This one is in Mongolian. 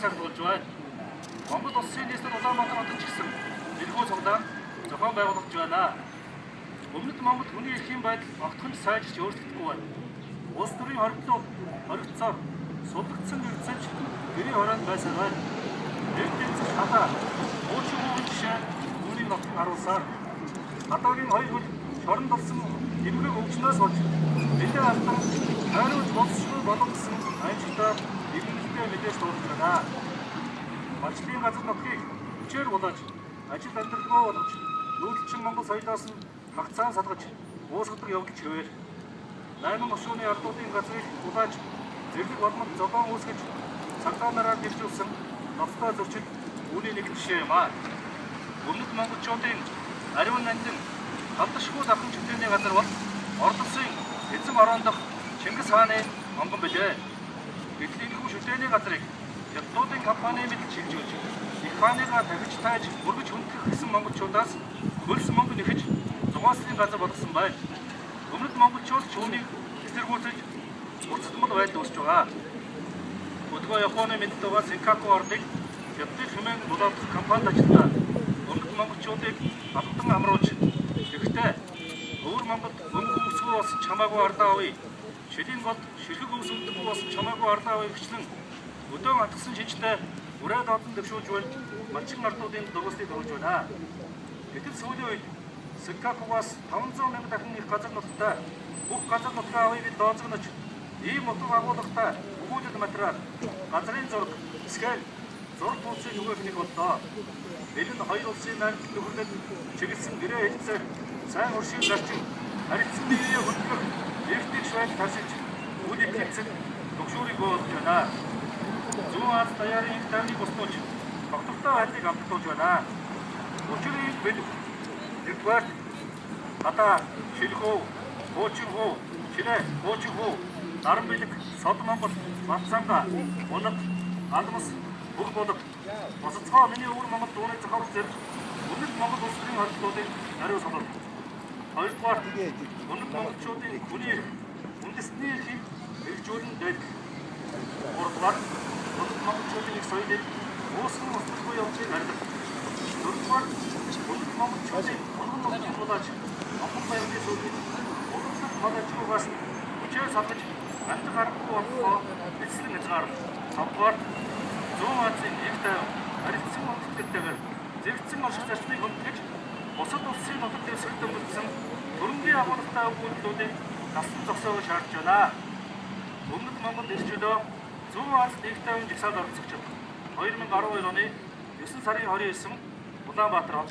цагт болж байна. Монгол Улсын нийслэл Улаанбаатар хотод ч гэсэн энэхүү цуглаан зохион байгуулагдж байна. Өмнөд Монгол хүний эрхийн байдал огтхон сайжирч өөрчлөгдөхгүй байна. Улс төрийн хоригдсоор суллагдсан нэгцэж гэрийн хороонд байсан байна. Нэгтгэж хадаа уучин хуугийн жишээ үүнийг нотон харуулсаар хадаагийн хоёр хөл шоронд болсон эмгэг өвчнөөс болж нэлээд алдан хайруулж боловсрол болох гэсэн аимшигтай иргэншилтэй мэдээж дуулж байна. Малчлалын газар нутгийг хүчээр булааж ажил амьдралгүй болгож нүүдэлчин Монгол соёлоос нь хагцаан салгаж уусгадаг явдал чивээр 8 оршууны ардуудын газрыг булааж зэрлэг болмол зогоон үүсгэж цагдаанаараа дэвжүүлсэн ноцтой зөрчил үүний нэг жишээ юм аа. Өмнөд монголчуудын ариун нандин халдашгүй давхан чөлөөний газар бол Орос улсын эзэн орон дахь Чингис хааны онгон билээ. Гэтэл энэхүү шүтээний газрыг Хятадын компани мэдл шилжүүлж их хааныгаа дахиж тааж мөргөж хүндэх гэсэн монголчуудаас хөлс мөнгө нэхэж зугааслын газар болгосон байна. Өмнөд монголчууд ч үүнийг эсэргүүцэж уртсдмал байдал үүсэж байгаа. Өдгөө Японы мэдд байгаа Сенкаку ордыг Хятадын хэмээн булаадах компанид ажилладаг өмнөд монголчуудыг алдан амруулж тэгэхдээ өвөр Монголд мөнгө өсгөө болсон чамаагүй ардаа авъя. Шилийн гол ширхэг өвсөлдөг болсон чамаагүй ардаа авъя гिचлэн өдөөн атгсан шинжтэй үрээд одон дэвшүүлж байна. Малчин ардуудын дургуслыг төрүүлж байна. Гэтэл сүүлийн үед Сенкакугаас 500 мянга дахин их газар нутагтай бүх газар нутгаа авъя гэж дооцогнож ийм нутаг агуулгатай өгүүлэл материал газрын зураг скан зураг туулсан өгөх нэг боллоо. Энэ нь хоёр улсын найрамдал нөхөрлөд чиглэсэн гэрээ хэлцээр сайн уршиг зарчим харилцан биеэ хөтлөх эртний швейд тасалж үүдийг хэлцэн төгшүүрийг болж байна. Зүүн Аз даяарын их тайвныг босдуулж тогтвортой байдлыг амтгуулж байна. Учир нь бид нэгдүгээр хадаа шилхүү хуучин хүү шинэ хуучин хүү наран бэлэг сод Монгол Батцанга унаг алмас бүх болог босцоо миний өвөр Монгол дууны зохиолч зэрэг өмнөд Монгол улсын хордлуудыг ариу солиод. Хоёрдугаар өмнөд монголчуудын хүний үндэсний эрхийг хэрэгжүүлэн дээл. Гуравдугаар өмнөд монголчуудын их соёлыг уусган устгахгүй явдлыг арилгах. Дөрөвдугаар өмнөд монголчуудын урган нутгийг булааж Монгол баярын сүүлийн урлаг холоожгоогоос хүчээр салгаж амтг аргагүй болохоо эцлэн хязгаарв. Тавдугаар зүүн Азийн их тайван харилцан монголчуудтайгаар зэрэгцэн орших зарчмыг хөндлөж бусад улсын нутаг дээр сөрдөн бүтсэн хөрөнгийн агуулгатай өгүүлбэрүүдийг насан зогсоогоо шаардж байна. Өмнөд Монгол ирчүүдөө зүүн Азид их тайван жагсаалд оролцогч 2012 оны 9 сарын 29 Улаанбаатар хот